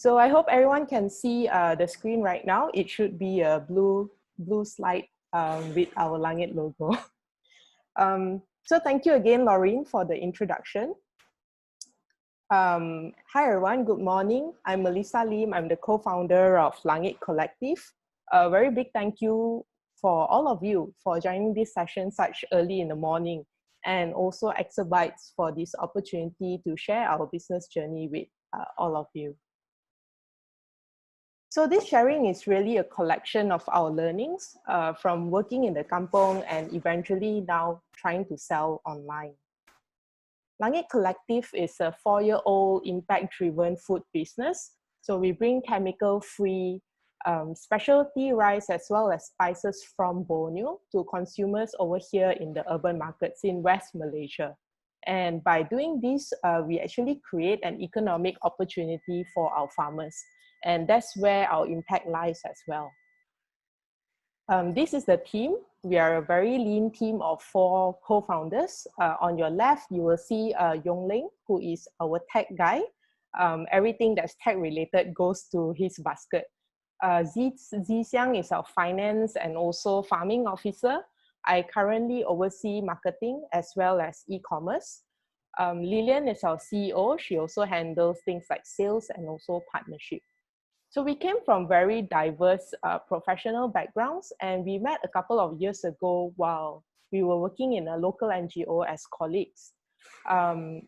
So I hope everyone can see the screen right now. It should be a blue slide with our Langit logo. So thank you again, Laureen, for the introduction. Hi everyone, good morning. I'm Melisa Lim. I'm the co-founder of Langit Collective. A very big thank you for all of you for joining this session such early in the morning, and also Exabytes for this opportunity to share our business journey with all of you. So this sharing is really a collection of our learnings from working in the Kampung and eventually now trying to sell online. Langit Collective is a 4-year-old impact-driven food business. So we bring chemical-free specialty rice as well as spices from Borneo to consumers over here in the urban markets in West Malaysia. And by doing this, we actually create an economic opportunity for our farmers. And that's where our impact lies as well. This is the team. We are a very lean team of 4 co-founders. On your left, you will see Yong Ling, who is our tech guy. Everything that's tech related goes to his basket. Zi Xiang is our finance and also farming officer. I currently oversee marketing as well as e-commerce. Lillian is our CEO. She also handles things like sales and also partnership. So we came from very diverse professional backgrounds, and we met a couple of years ago while we were working in a local NGO as colleagues.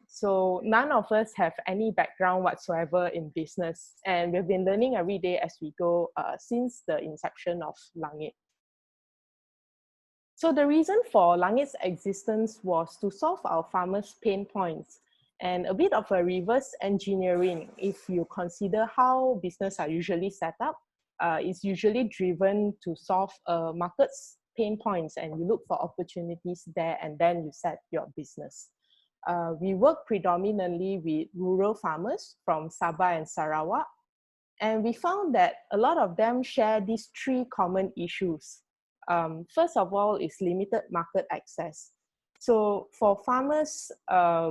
So none of us have any background whatsoever in business, and we've been learning every day as we go since the inception of Langit. So the reason for Langit's existence was to solve our farmers' pain points, and a bit of a reverse engineering. If you consider how business are usually set up, it's usually driven to solve market's pain points, and you look for opportunities there, and then you set your business. We work predominantly with rural farmers from Sabah and Sarawak, and we found that a lot of them share these 3 common issues. First of all is limited market access. So for farmers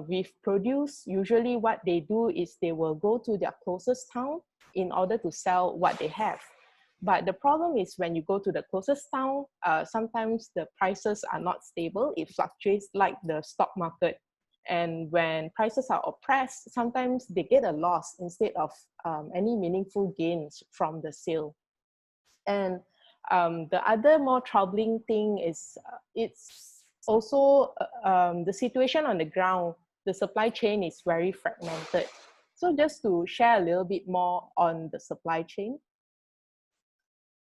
with produce, usually what they do is they will go to their closest town in order to sell what they have. But the problem is when you go to the closest town, sometimes the prices are not stable. It fluctuates like the stock market. And when prices are oppressed, sometimes they get a loss instead of any meaningful gains from the sale. And the other more troubling thing is it's also the situation on the ground. The supply chain is very fragmented. So just to share a little bit more on the supply chain.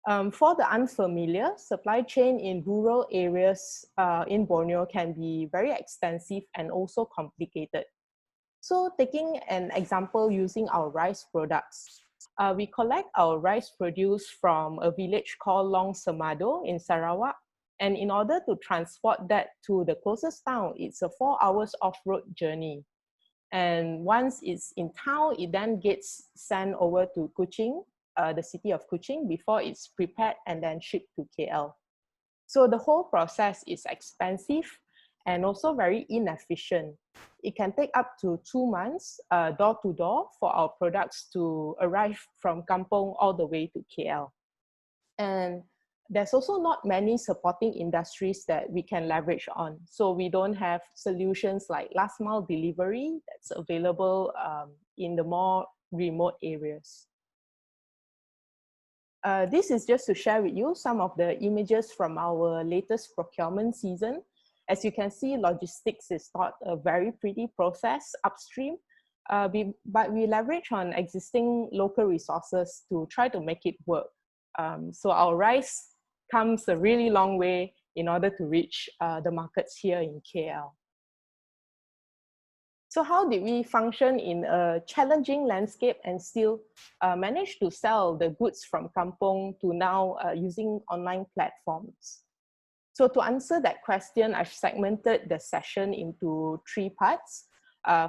For the unfamiliar, supply chain in rural areas in Borneo can be very extensive and also complicated. So taking an example using our rice products, we collect our rice produce from a village called Long Semado in Sarawak. And in order to transport that to the closest town, it's a 4 hours off-road journey. And once it's in town, it then gets sent over to Kuching, the city of Kuching, before it's prepared and then shipped to KL. So the whole process is expensive and also very inefficient. It can take up to 2 months door to door for our products to arrive from Kampung all the way to KL. And there's also not many supporting industries that we can leverage on. So we don't have solutions like last mile delivery that's available in the more remote areas. This is just to share with you some of the images from our latest procurement season. As you can see, logistics is not a very pretty process upstream, but we leverage on existing local resources to try to make it work. So our rice comes a really long way in order to reach the markets here in KL. So how did we function in a challenging landscape and still manage to sell the goods from Kampung to now using online platforms? So to answer that question, I've segmented the session into 3 parts.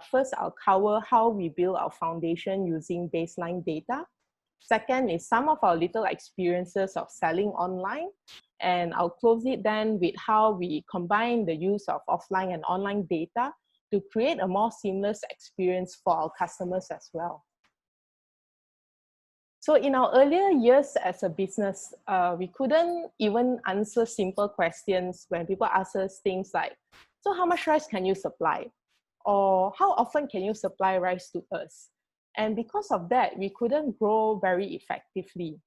First, I'll cover how we build our foundation using baseline data. Second is some of our little experiences of selling online. And I'll close it then with how we combine the use of offline and online data to create a more seamless experience for our customers as well. So in our earlier years as a business, we couldn't even answer simple questions when people ask us things like, so how much rice can you supply? Or how often can you supply rice to us? And because of that, we couldn't grow very effectively.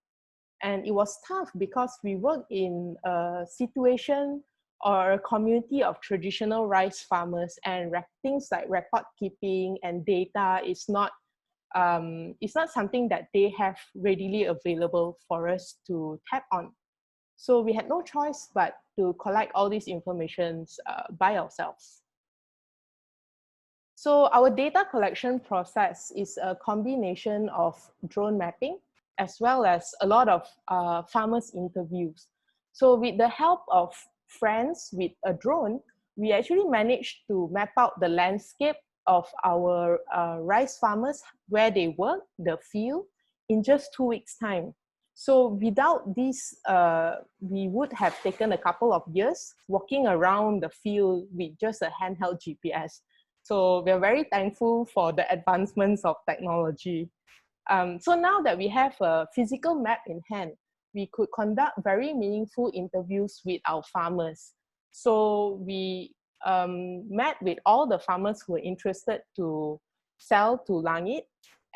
And it was tough because we work in a situation or a community of traditional rice farmers, and things like record keeping and data is not it's not something that they have readily available for us to tap on. So we had no choice but to collect all these informations by ourselves. So our data collection process is a combination of drone mapping as well as a lot of farmers interviews. So with the help of friends with a drone, we actually managed to map out the landscape of our rice farmers, where they work, the field, in just 2 weeks' time. So without this, we would have taken a couple of years walking around the field with just a handheld GPS. So we're very thankful for the advancements of technology. So now that we have a physical map in hand, we could conduct very meaningful interviews with our farmers. So we met with all the farmers who were interested to sell to Langit,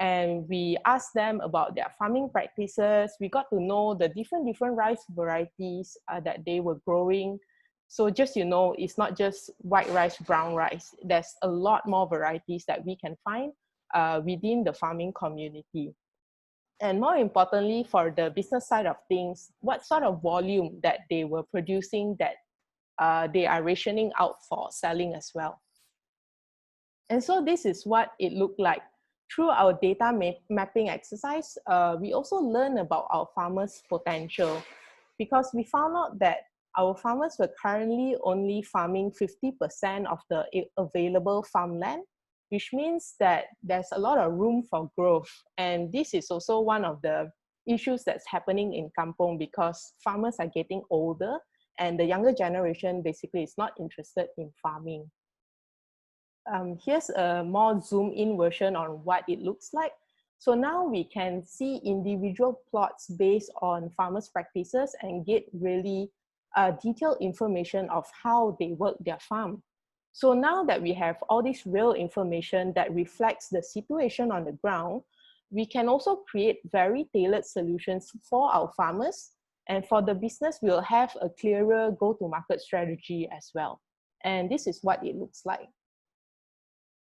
and we asked them about their farming practices. We got to know the different rice varieties that they were growing. So just, you know, it's not just white rice, brown rice. There's a lot more varieties that we can find within the farming community. And more importantly, for the business side of things, what sort of volume that they were producing that they are rationing out for selling as well. And so this is what it looked like. Through our data mapping exercise, we also learned about our farmers' potential, because we found out that our farmers were currently only farming 50% of the available farmland, which means that there's a lot of room for growth. And this is also one of the issues that's happening in Kampung, because farmers are getting older and the younger generation basically is not interested in farming. Here's a more zoom-in version on what it looks like. So now we can see individual plots based on farmers' practices and get really detailed information of how they work their farm. So now that we have all this real information that reflects the situation on the ground, we can also create very tailored solutions for our farmers. And for the business, we'll have a clearer go-to-market strategy as well. And this is what it looks like.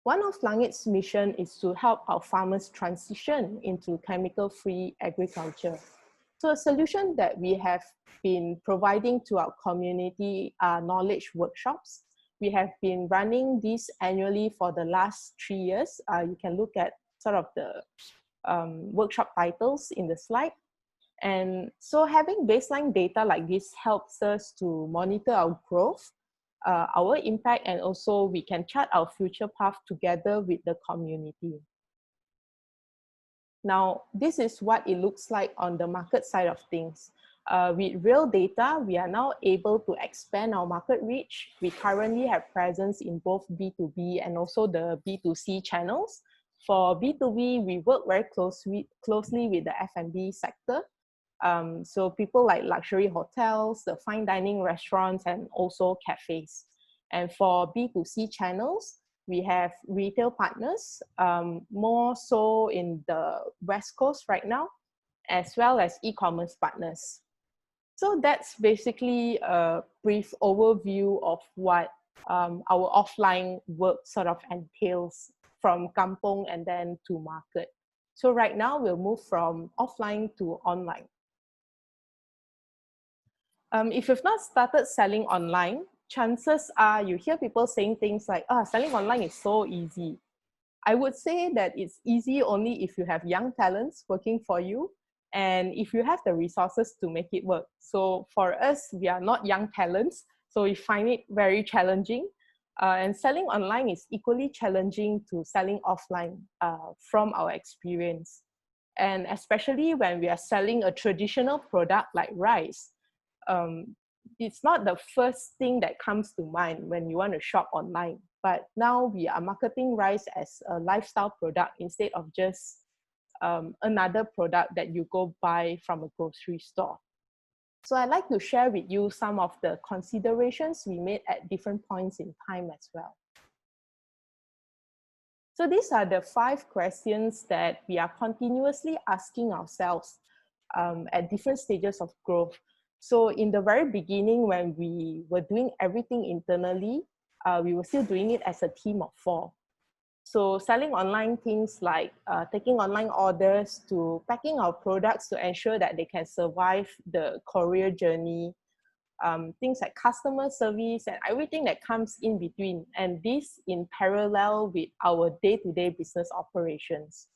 One of Langit's mission is to help our farmers transition into chemical-free agriculture. So a solution that we have been providing to our community are knowledge workshops. We have been running these annually for the last 3 years. You can look at sort of the workshop titles in the slide. And so having baseline data like this helps us to monitor our growth, our impact, and also we can chart our future path together with the community. Now, this is what it looks like on the market side of things. With real data, we are now able to expand our market reach. We currently have presence in both B2B and also the B2C channels. For B2B, we work very closely with the F&B sector. So people like luxury hotels, the fine dining restaurants, and also cafes. And for B2C channels, we have retail partners, more so in the West Coast right now, as well as e-commerce partners. So that's basically a brief overview of what our offline work sort of entails from Kampung and then to market. So right now we'll move from offline to online. If you've not started selling online, chances are you hear people saying things like, selling online is so easy. I would say that it's easy only if you have young talents working for you and if you have the resources to make it work. So for us, we are not young talents, so we find it very challenging. And selling online is equally challenging to selling offline from our experience. And especially when we are selling a traditional product like rice, it's not the first thing that comes to mind when you want to shop online. But now we are marketing rice as a lifestyle product instead of just another product that you go buy from a grocery store. So I'd like to share with you some of the considerations we made at different points in time as well. So these are the 5 questions that we are continuously asking ourselves at different stages of growth. So in the very beginning, when we were doing everything internally, we were still doing it as a team of 4. So selling online things like taking online orders to packing our products to ensure that they can survive the courier journey, things like customer service and everything that comes in between. And this in parallel with our day-to-day business operations.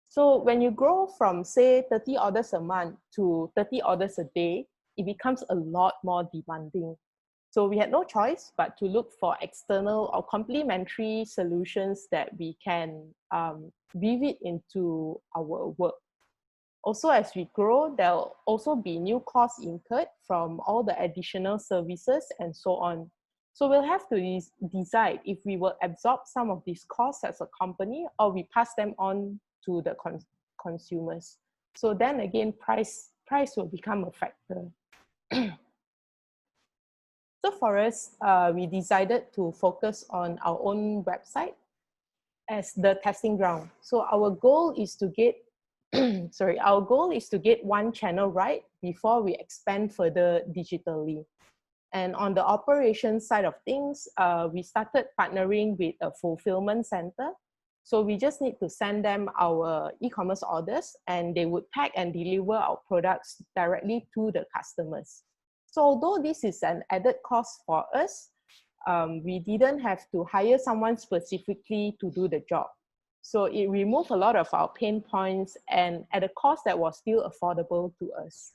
So when you grow from, say, 30 orders a month to 30 orders a day, it becomes a lot more demanding. So we had no choice but to look for external or complementary solutions that we can weave it into our work. Also, as we grow, there'll also be new costs incurred from all the additional services and so on. So we'll have to decide if we will absorb some of these costs as a company or we pass them on to the consumers. So then again, price will become a factor. So for us, we decided to focus on our own website as the testing ground. So our goal is to get, our goal is to get one channel right before we expand further digitally. And on the operations side of things, we started partnering with a fulfillment center. So we just need to send them our e-commerce orders and they would pack and deliver our products directly to the customers. So although this is an added cost for us, we didn't have to hire someone specifically to do the job. So it removed a lot of our pain points and at a cost that was still affordable to us.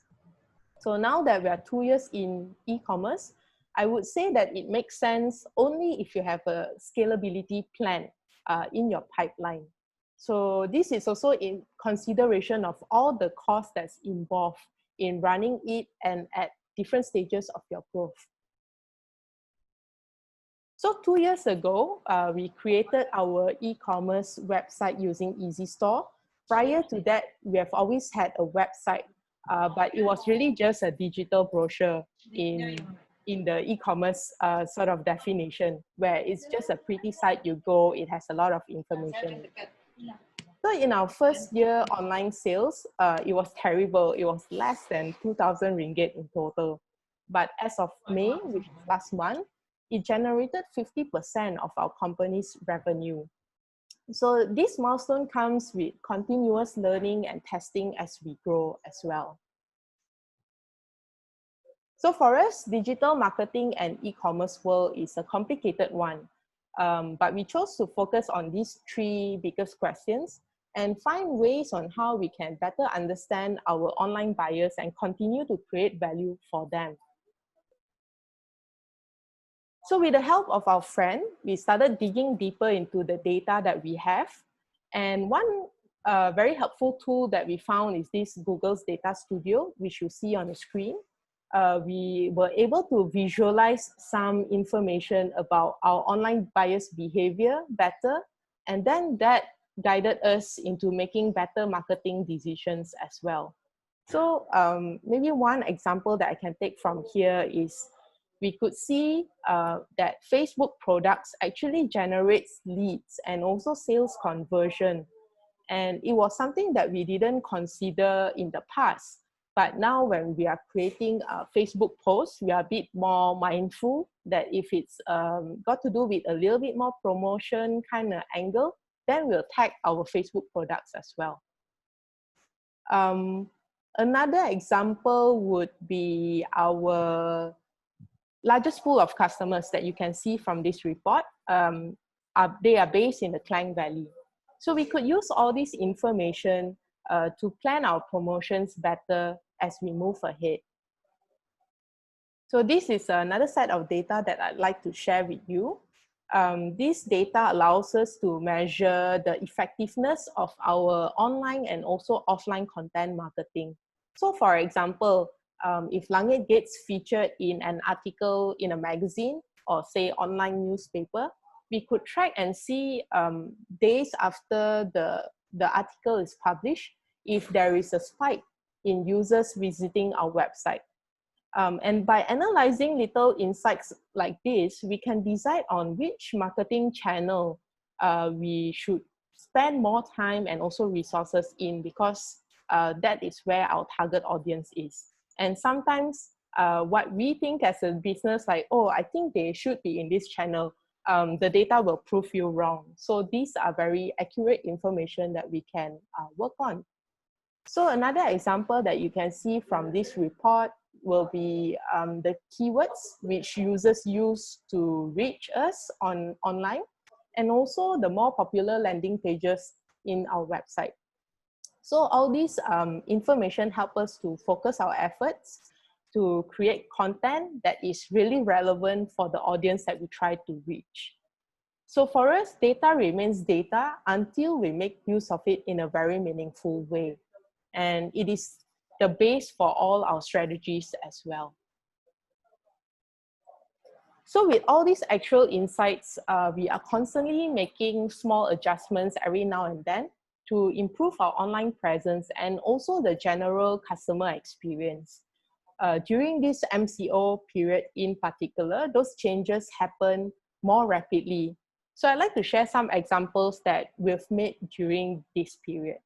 So now that we are 2 years in e-commerce, I would say that it makes sense only if you have a scalability plan in your pipeline. So this is also in consideration of all the costs that's involved in running it and at different stages of your growth. So 2 years ago, we created our e-commerce website using Easy Store. Prior to that, we have always had a website, but it was really just a digital brochure in the e-commerce sort of definition, where it's just a pretty site you go, it has a lot of information. So in our first year online sales, it was terrible. It was less than 2,000 ringgit in total. But as of May, which is last month, it generated 50% of our company's revenue. So this milestone comes with continuous learning and testing as we grow as well. So for us, digital marketing and e-commerce world is a complicated one. But we chose to focus on these 3 biggest questions and find ways on how we can better understand our online buyers and continue to create value for them. So with the help of our friend, we started digging deeper into the data that we have. And one very helpful tool that we found is this Google's Data Studio, which you see on the screen. We were able to visualize some information about our online buyers' behavior better. And then that guided us into making better marketing decisions as well. So maybe one example that I can take from here is we could see that Facebook products actually generates leads and also sales conversion. And it was something that we didn't consider in the past. But now when we are creating Facebook posts, we are a bit more mindful that if it's got to do with a little bit more promotion kind of angle, then we'll tag our Facebook products as well. Another example would be our largest pool of customers that you can see from this report. They are based in the Klang Valley. So we could use all this information to plan our promotions better as we move ahead. So this is another set of data that I'd like to share with you. This data allows us to measure the effectiveness of our online and also offline content marketing. So for example, if Langit gets featured in an article in a magazine or say online newspaper, we could track and see days after the the article is published if there is a spike in users visiting our website. And by analyzing little insights like this, we can decide on which marketing channel we should spend more time and also resources in, because that is where our target audience is. And sometimes what we think as a business, like, oh, I think they should be in this channel, the data will prove you wrong. So these are very accurate information that we can work on. So another example that you can see from this report will be the keywords which users use to reach us online, and also the more popular landing pages in our website. So all these information help us to focus our efforts to create content that is really relevant for the audience that we try to reach. So for us, data remains data until we make use of it in a very meaningful way. And it is the base for all our strategies as well. So with all these actual insights, we are constantly making small adjustments every now and then to improve our online presence and also the general customer experience. During this MCO period in particular, those changes happen more rapidly. So I'd like to share some examples that we've made during this period.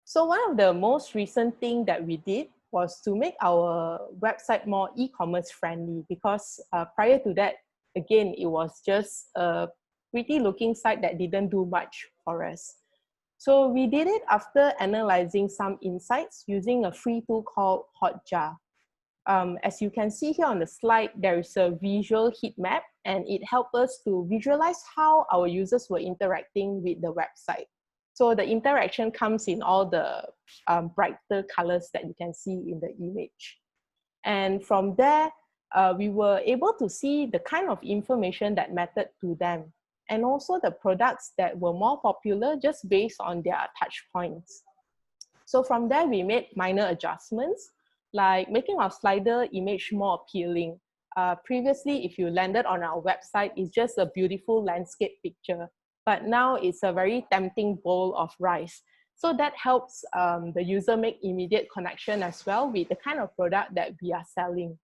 So one of the most recent things that we did was to make our website more e-commerce friendly, because prior to that, again, it was just a pretty looking site that didn't do much for us. So we did it after analyzing some insights using a free tool called Hotjar. As you can see here on the slide, there is a visual heat map, and it helped us to visualize how our users were interacting with the website. So the interaction comes in all the brighter colors that you can see in the image. And from there, we were able to see the kind of information that mattered to them, and also the products that were more popular just based on their touch points. So from there, we made minor adjustments, like making our slider image more appealing. Previously, if you landed on our website, it's just a beautiful landscape picture, but now it's a very tempting bowl of rice. So that helps the user make immediate connection as well with the kind of product that we are selling.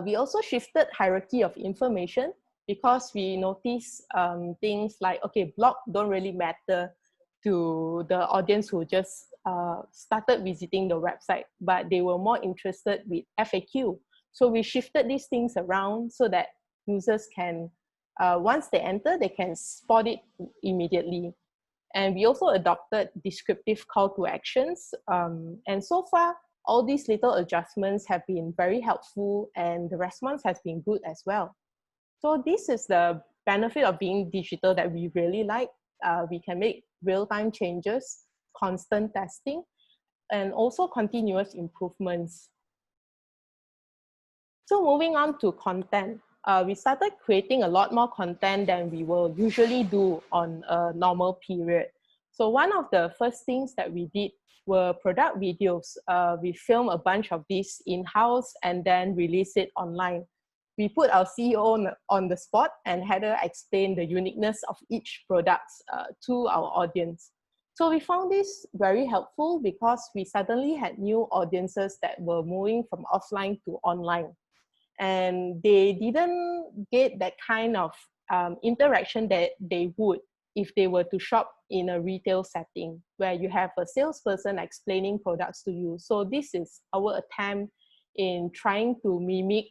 We also shifted hierarchy of information, because we notice things like, okay, blog don't really matter to the audience who just started visiting the website, but they were more interested with FAQ. So we shifted these things around so that users can, once they enter, they can spot it immediately. And we also adopted descriptive call to actions. And so far, all these little adjustments have been very helpful, and the response has been good as well. So this is the benefit of being digital that we really like. We can make real-time changes, constant testing, and also continuous improvements. So moving on to content, we started creating a lot more content than we will usually do on a normal period. So one of the first things that we did were product videos. We filmed a bunch of these in-house and then released it online. We put our CEO on the spot and had her explain the uniqueness of each product to our audience. So we found this very helpful, because we suddenly had new audiences that were moving from offline to online. And they didn't get that kind of interaction that they would if they were to shop in a retail setting where you have a salesperson explaining products to you. So this is our attempt in trying to mimic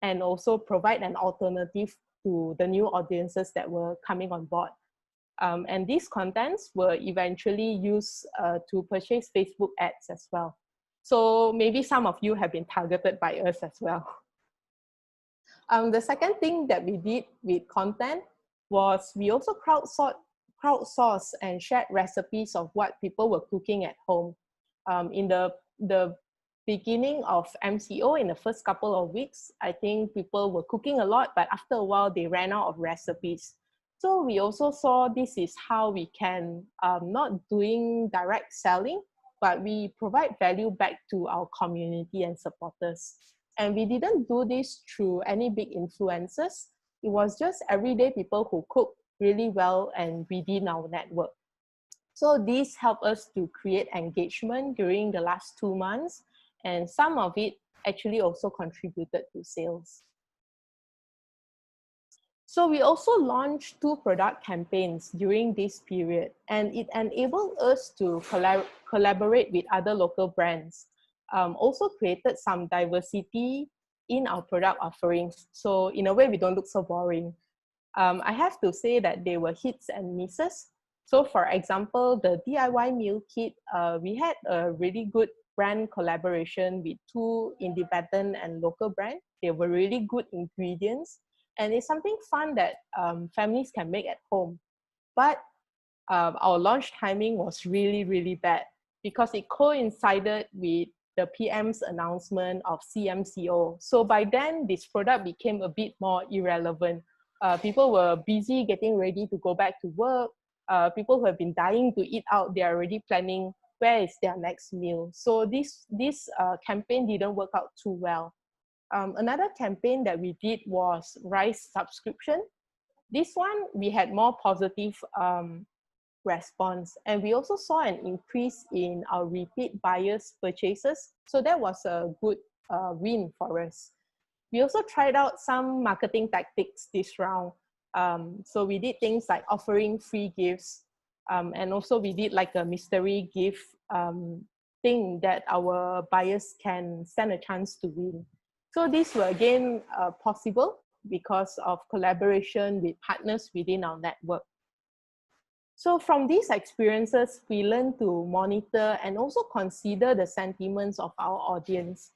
and also provide an alternative to the new audiences that were coming on board. And these contents were eventually used to purchase Facebook ads as well. So maybe some of you have been targeted by us as well. The second thing that we did with content was we also crowdsourced and shared recipes of what people were cooking at home. In the beginning of MCO, in the first couple of weeks, I think people were cooking a lot, but after a while they ran out of recipes. So we also saw this is how we can, not doing direct selling, but we provide value back to our community and supporters. And we didn't do this through any big influencers. It was just everyday people who cook really well and within our network. So these help us to create engagement during the last 2 months, and some of it actually also contributed to sales. So we also launched 2 product campaigns during this period, and it enabled us to collaborate with other local brands. Also created some diversity in our product offerings. So in a way, we don't look so boring. I have to say that they were hits and misses. So for example, the DIY meal kit, we had a really good brand collaboration with 2 independent and local brands. They were really good ingredients. And it's something fun that families can make at home. But our launch timing was really, really bad because it coincided with the PM's announcement of CMCO. So by then, this product became a bit more irrelevant. People were busy getting ready to go back to work. People who have been dying to eat out, they are already planning where is their next meal. So this campaign didn't work out too well. Another campaign that we did was rice subscription. This one, we had more positive response, and we also saw an increase in our repeat buyers purchases. So that was a good win for us. We also tried out some marketing tactics this round. So we did things like offering free gifts, and also we did like a mystery gift thing that our buyers can stand a chance to win. So these were again possible because of collaboration with partners within our network. So from these experiences, we learn to monitor and also consider the sentiments of our audience,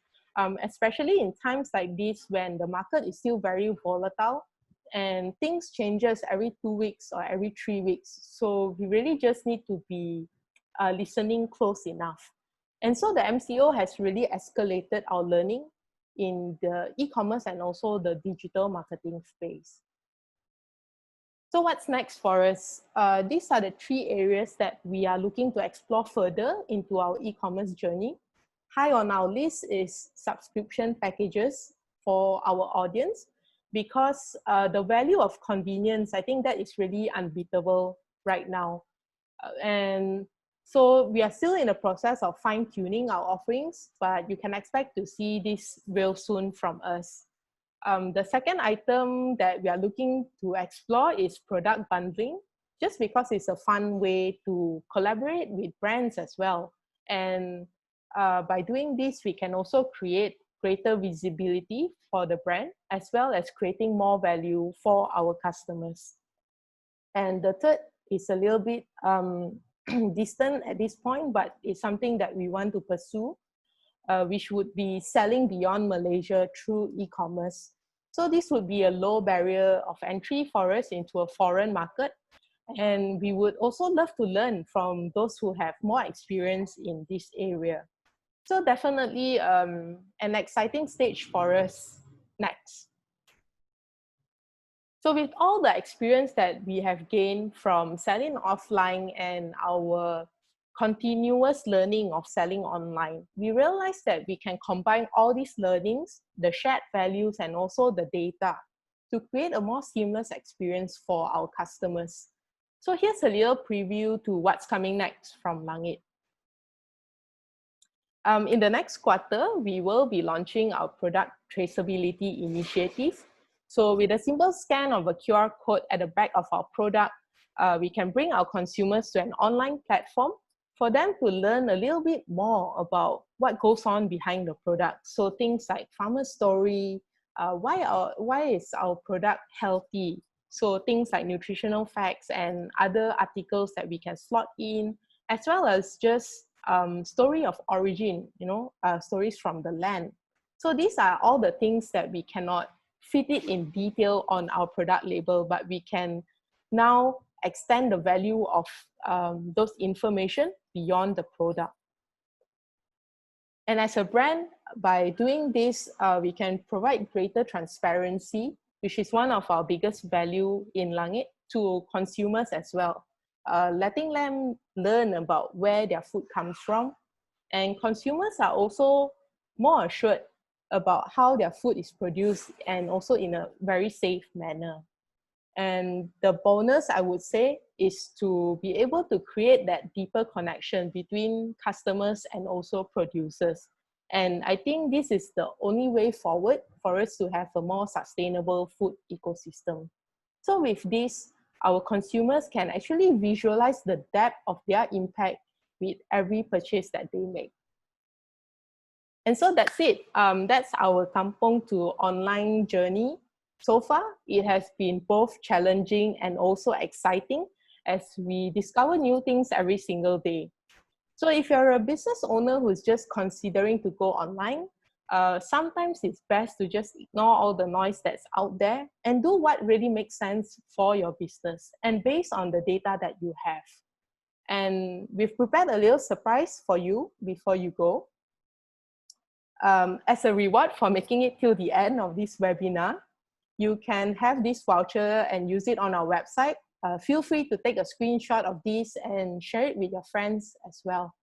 especially in times like this when the market is still very volatile and things changes every 2 weeks or every 3 weeks. So we really just need to be listening close enough. And so the MCO has really escalated our learning in the e-commerce and also the digital marketing space. So what's next for us? These are the 3 areas that we are looking to explore further into our e-commerce journey. High on our list is subscription packages for our audience, because the value of convenience, I think that is really unbeatable right now. And so we are still in the process of fine-tuning our offerings, but you can expect to see this real soon from us. The second item that we are looking to explore is product bundling, just because it's a fun way to collaborate with brands as well. And by doing this, we can also create greater visibility for the brand, as well as creating more value for our customers. And the third is a little bit distant at this point, but it's something that we want to pursue, which would be selling beyond Malaysia through e-commerce. So this would be a low barrier of entry for us into a foreign market. And we would also love to learn from those who have more experience in this area. So definitely an exciting stage for us next. So with all the experience that we have gained from selling offline and our continuous learning of selling online, we realized that we can combine all these learnings, the shared values, and also the data to create a more seamless experience for our customers. So here's a little preview to what's coming next from Langit. In the next quarter, we will be launching our product traceability initiative. So with a simple scan of a QR code at the back of our product, we can bring our consumers to an online platform for them to learn a little bit more about what goes on behind the product. So things like farmer story, why is our product healthy? So things like nutritional facts and other articles that we can slot in, as well as just story of origin, stories from the land. So these are all the things that we cannot fit it in detail on our product label, but we can now extend the value of those information beyond the product. And as a brand, by doing this, we can provide greater transparency, which is one of our biggest value in Langit, to consumers as well. Letting them learn about where their food comes from. And consumers are also more assured about how their food is produced, and also in a very safe manner. And the bonus, I would say, is to be able to create that deeper connection between customers and also producers. And I think this is the only way forward for us to have a more sustainable food ecosystem. So with this, our consumers can actually visualize the depth of their impact with every purchase that they make. And so that's it. That's our Kampung to online journey. So far, it has been both challenging and also exciting as we discover new things every single day. So if you're a business owner who's just considering to go online, sometimes it's best to just ignore all the noise that's out there and do what really makes sense for your business and based on the data that you have. And we've prepared a little surprise for you before you go. As a reward for making it till the end of this webinar, you can have this voucher and use it on our website. Feel free to take a screenshot of this and share it with your friends as well.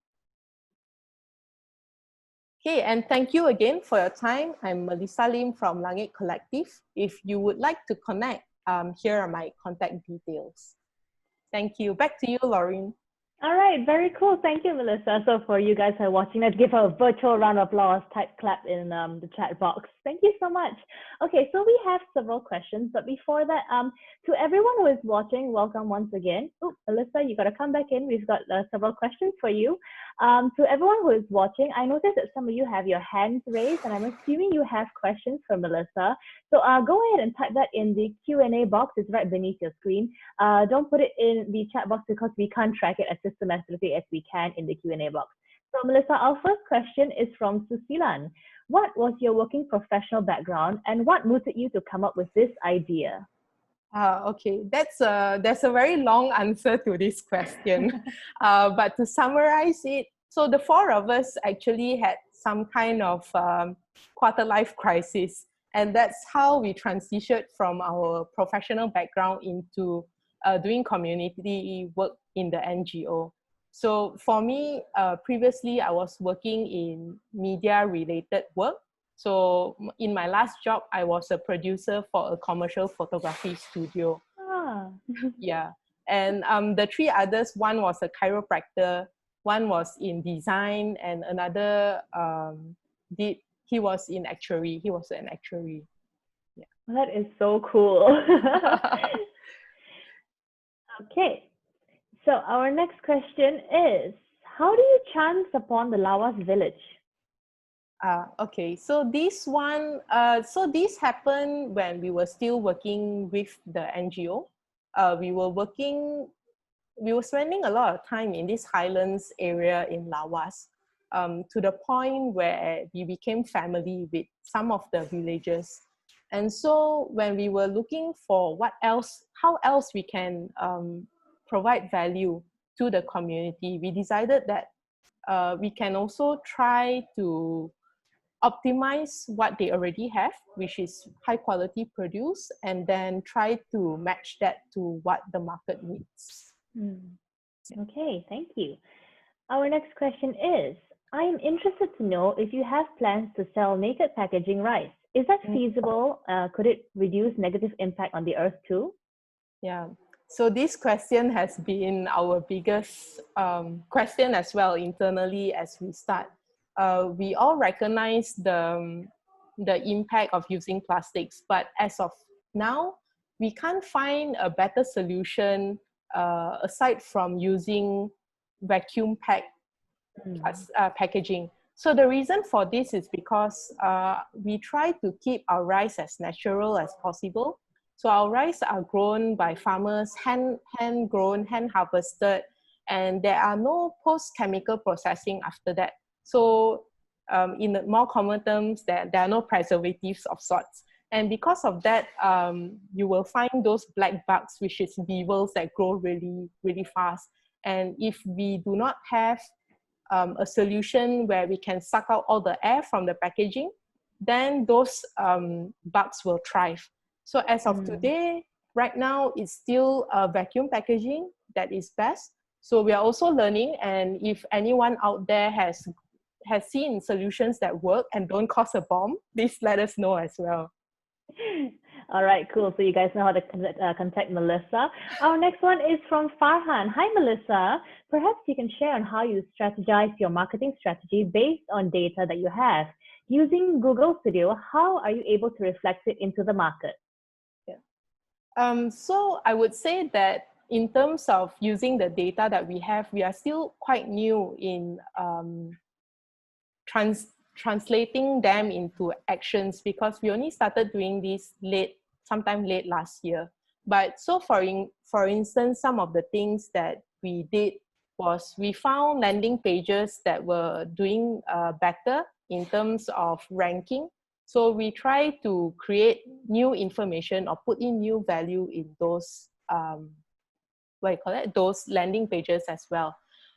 Okay, and thank you again for your time. I'm Melisa Lim from Langit Collective. If you would like to connect, here are my contact details. Thank you. Back to you, Lauren. All right, very cool. Thank you, Melisa. So for you guys who are watching, let's give her a virtual round of applause, type clap in the chat box. Thank you so much. Okay, so we have several questions, but before that, to everyone who is watching, welcome once again. Oh, Melisa, you got to come back in. We've got several questions for you. To everyone who is watching, I noticed that some of you have your hands raised, and I'm assuming you have questions for Melisa. So go ahead and type that in the Q&A box. It's right beneath your screen. Don't put it in the chat box because we can't track it as systematically as we can in the Q&A box. So Melisa, our first question is from Susilan. What was your working professional background and what motivated you to come up with this idea? Okay, there's a very long answer to this question. But to summarize it, so the four of us actually had some kind of quarter life crisis. And that's how we transitioned from our professional background into doing community work in the NGO. So for me, previously I was working in media related work. So in my last job, I was a producer for a commercial photography studio. Yeah. And the three others, one was a chiropractor, one was in design, and another he was in actuary. He was an actuary. Yeah. That is so cool. Okay. So our next question is, how do you chance upon the Lawas village? Okay, so this one, so this happened when we were still working with the NGO. We were spending a lot of time in this highlands area in Lawas, to the point where we became family with some of the villagers. And so when we were looking for how else we can provide value to the community, we decided that we can also try to optimize what they already have, which is high quality produce, and then try to match that to what the market needs. Okay, thank you. Our next question is, I am interested to know if you have plans to sell naked packaging rice. Is that feasible? Could it reduce negative impact on the earth too? Yeah, so this question has been our biggest question as well internally as we start. We all recognize the impact of using plastics, but as of now, we can't find a better solution aside from using vacuum pack packaging. So the reason for this is because we try to keep our rice as natural as possible. So our rice are grown by farmers, hand grown, hand harvested, and there are no post-chemical processing after that. So in the more common terms, there are no preservatives of sorts. And because of that, you will find those black bugs, which is beetles that grow really, really fast. And if we do not have a solution where we can suck out all the air from the packaging, then those bugs will thrive. So as of today, right now, it's still vacuum packaging that is best. So we are also learning, and if anyone out there has seen solutions that work and don't cause a bomb, please let us know as well. All right, cool. So you guys know how to contact Melissa. Our next one is from Farhan. Hi, Melissa. Perhaps you can share on how you strategize your marketing strategy based on data that you have. Using Google Studio, how are you able to reflect it into the market? So I would say that in terms of using the data that we have, we are still quite new in translating them into actions, because we only started doing this sometime late last year. But so for instance, some of the things that we did was we found landing pages that were doing better in terms of ranking. So we try to create new information or put in new value in those those landing pages as well.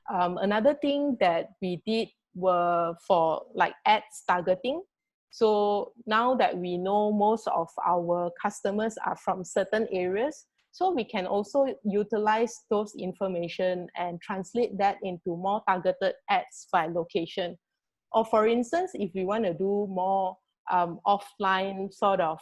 Another thing that we did were for like ads targeting. So now that we know most of our customers are from certain areas, so we can also utilize those information and translate that into more targeted ads by location. Or for instance, if we want to do more offline sort of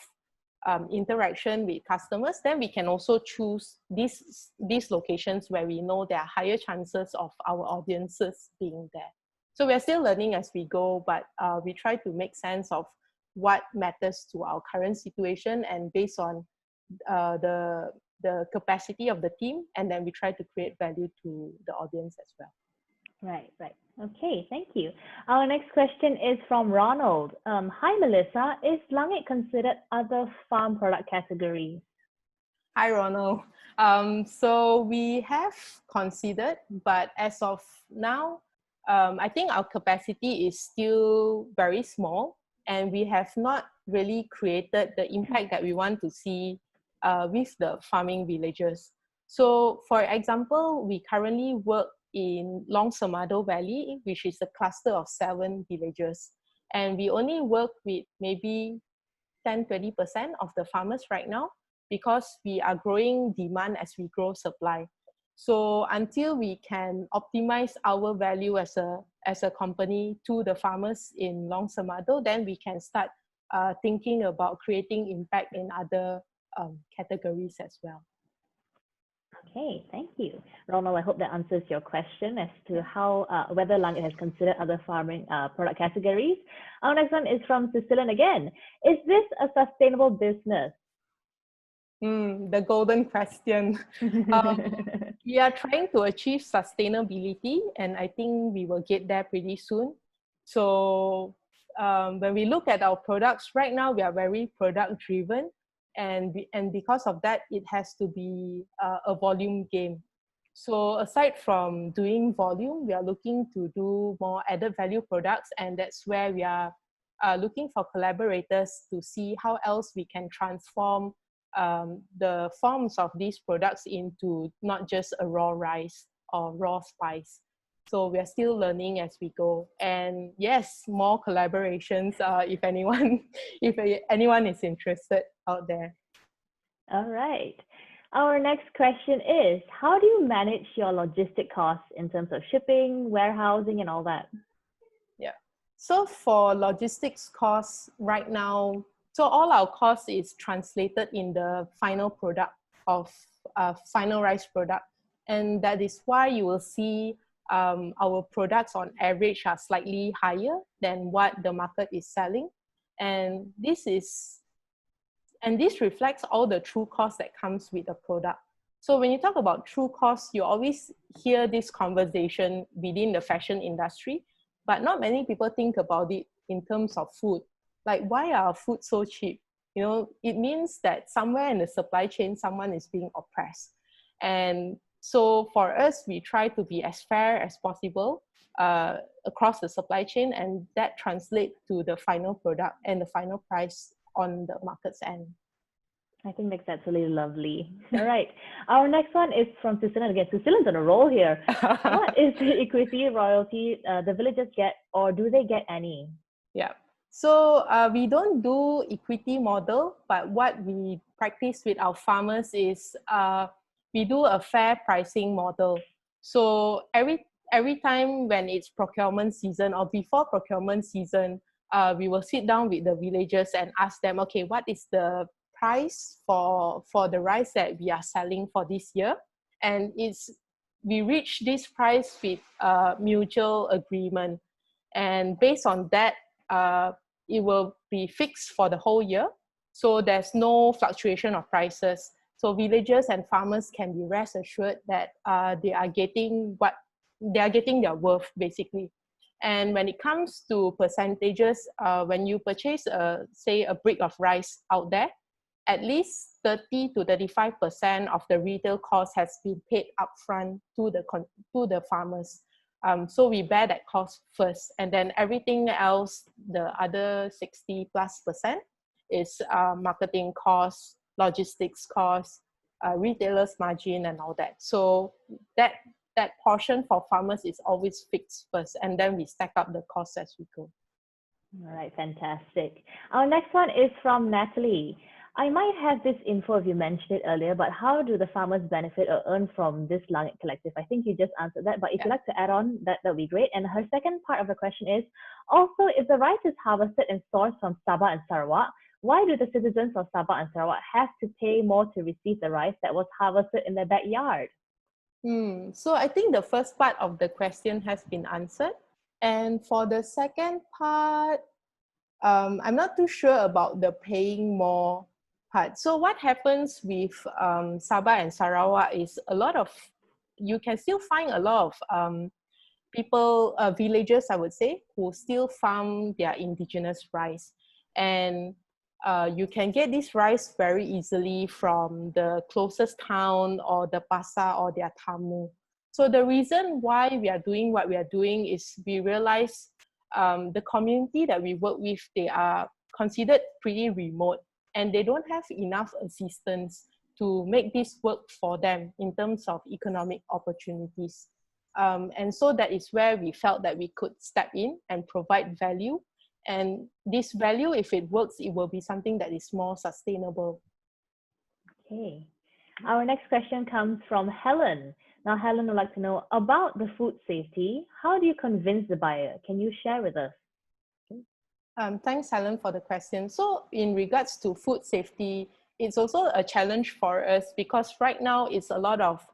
interaction with customers, then we can also choose these locations where we know there are higher chances of our audiences being there. So we're still learning as we go, but we try to make sense of what matters to our current situation and based on the capacity of the team, and then we try to create value to the audience as well. Right. Okay, thank you. Our next question is from Ronald. Hi, Melissa. Is Langit considered other farm product categories? Hi, Ronald. So we have considered, but as of now, I think our capacity is still very small, and we have not really created the impact that we want to see with the farming villages. So for example, we currently work in Long Semado Valley, which is a cluster of 7 villages. And we only work with maybe 10-20% of the farmers right now, because we are growing demand as we grow supply. So until we can optimize our value as a company to the farmers in Long Semado, then we can start thinking about creating impact in other categories as well. Okay, thank you. Ronald, I hope that answers your question as to how whether Langit has considered other farming product categories. Our next one is from Cecilian again. Is this a sustainable business? The golden question. We are trying to achieve sustainability, and I think we will get there pretty soon. So when we look at our products right now, we are very product driven. And because of that, it has to be a volume game. So aside from doing volume, we are looking to do more added value products, and that's where we are looking for collaborators to see how else we can transform the forms of these products into not just a raw rice or raw spice. So we are still learning as we go. And yes, more collaborations if anyone is interested out there. All right. Our next question is, how do you manage your logistic costs in terms of shipping, warehousing, and all that? Yeah. So for logistics costs right now, so all our costs is translated in the final product of final rice product. And that is why you will see our products on average are slightly higher than what the market is selling. And this reflects all the true costs that comes with the product. So when you talk about true costs, you always hear this conversation within the fashion industry, but not many people think about it in terms of food. Like, why are food so cheap? You know, it means that somewhere in the supply chain, someone is being oppressed. And so for us, we try to be as fair as possible across the supply chain, and that translates to the final product and the final price on the market's end. I think that's absolutely lovely. All right. Our next one is from Cecilian again. Cecilian's on a roll here. What is the equity royalty the villagers get, or do they get any? Yeah. So we don't do equity model, but what we practice with our farmers is we do a fair pricing model. So every time when it's procurement season or before procurement season, we will sit down with the villagers and ask them, okay, what is the price for the rice that we are selling for this year, and we reached this price with mutual agreement, and based on that, it will be fixed for the whole year, so there's no fluctuation of prices. So villagers and farmers can be rest assured that they are getting their worth, basically. And when it comes to percentages, when you purchase say a brick of rice out there, at least 30 to 35% of the retail cost has been paid upfront to the farmers. So we bear that cost first, and then everything else, the other 60+% is marketing costs, logistics costs, retailers margin, and all that. So that portion for farmers is always fixed first, and then we stack up the costs as we go. All right, fantastic. Our next one is from Natalie. I might have this info if you mentioned it earlier, but how do the farmers benefit or earn from this Langit Collective? I think you just answered that, but if you'd like to add on, that would be great. And her second part of the question is, also, if the rice is harvested and sourced from Sabah and Sarawak, why do the citizens of Sabah and Sarawak have to pay more to receive the rice that was harvested in their backyard? So I think the first part of the question has been answered. And for the second part, I'm not too sure about the paying more part. So what happens with Sabah and Sarawak is you can still find a lot of people, villagers, I would say, who still farm their indigenous rice. And you can get this rice very easily from the closest town or the pasar or their tamu. So the reason why we are doing what we are doing is we realize the community that we work with, they are considered pretty remote, and they don't have enough assistance to make this work for them in terms of economic opportunities. And so that is where we felt that we could step in and provide value. And this value, if it works, it will be something that is more sustainable. Okay. Our next question comes from Helen. Now, Helen would like to know about the food safety. How do you convince the buyer? Can you share with us? Thanks, Helen, for the question. So in regards to food safety, it's also a challenge for us because right now it's a lot of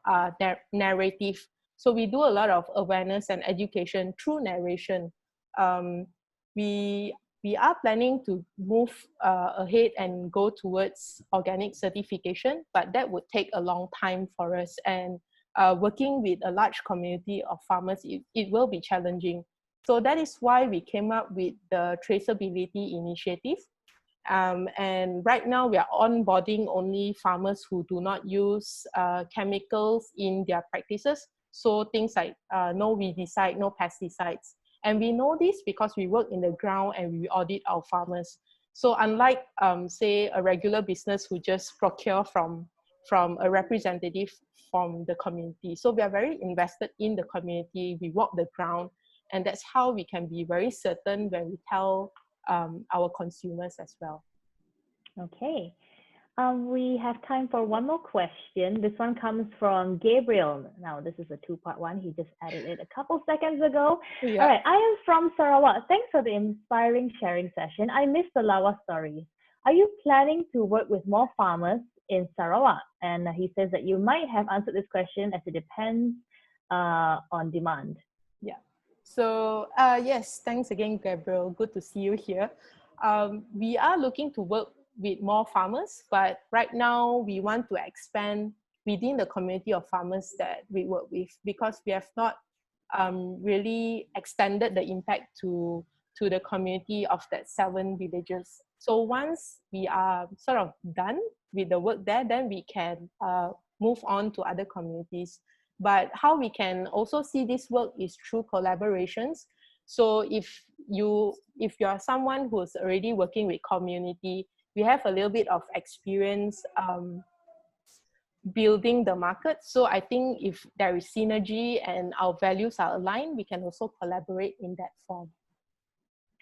narrative. So we do a lot of awareness and education through narration. We are planning to move ahead and go towards organic certification, but that would take a long time for us. And working with a large community of farmers, it will be challenging. So that is why we came up with the Traceability initiative. And right now we are onboarding only farmers who do not use chemicals in their practices. So things like no weedicide, no pesticides. And we know this because we work in the ground and we audit our farmers. So unlike, say, a regular business who just procure from a representative from the community. So we are very invested in the community. We walk the ground, and that's how we can be very certain when we tell our consumers as well. Okay. We have time for one more question. This one comes from Gabriel. Now, this is a two-part one. He just added it a couple seconds ago. Yeah. All right. I am from Sarawak. Thanks for the inspiring sharing session. I missed the Lawa stories. Are you planning to work with more farmers in Sarawak? And he says that you might have answered this question as it depends on demand. Yeah. So yes, thanks again, Gabriel. Good to see you here. We are looking to work with more farmers, but right now we want to expand within the community of farmers that we work with, because we have not really extended the impact to the community of that 7 villages. So once we are sort of done with the work there, then we can move on to other communities. But how we can also see this work is through collaborations. So if you are someone who's already working with community, we have a little bit of experience building the market. So I think if there is synergy and our values are aligned, we can also collaborate in that form.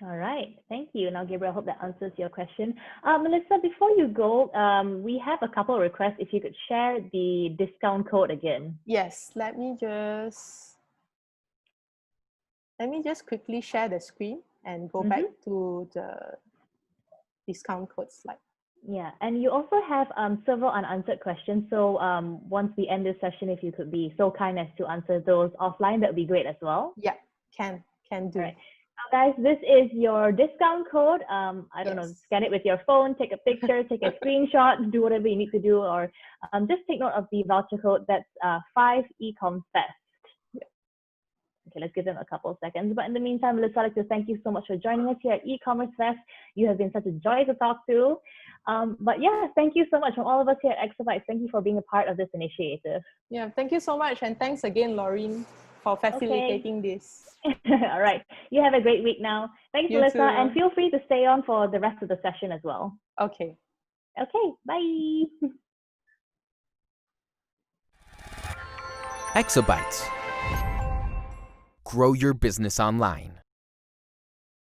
All right, thank you. Now, Gabriel, I hope that answers your question. Melisa, before you go, we have a couple of requests. If you could share the discount code again. Yes, let me just quickly share the screen and go back to the discount code slide. Yeah, and you also have several unanswered questions. So once we end this session, if you could be so kind as to answer those offline, that would be great as well. Yeah, can do. All right. Now, guys, this is your discount code. I don't know, Yes. scan it with your phone, take a picture, take a screenshot, do whatever you need to do, or just take note of the voucher code. That's 5EcomFest. Okay, let's give them a couple of seconds. But in the meantime, Melissa, I'd like to thank you so much for joining us here at E-Commerce Fest. You have been such a joy to talk to. But yeah, thank you so much from all of us here at Exabytes. Thank you for being a part of this initiative. Yeah, thank you so much. And thanks again, Laureen, for facilitating this. All right. You have a great week now. Thanks, You Melissa. too. And feel free to stay on for the rest of the session as well. Okay. Okay, bye. Exabytes. Grow your business online.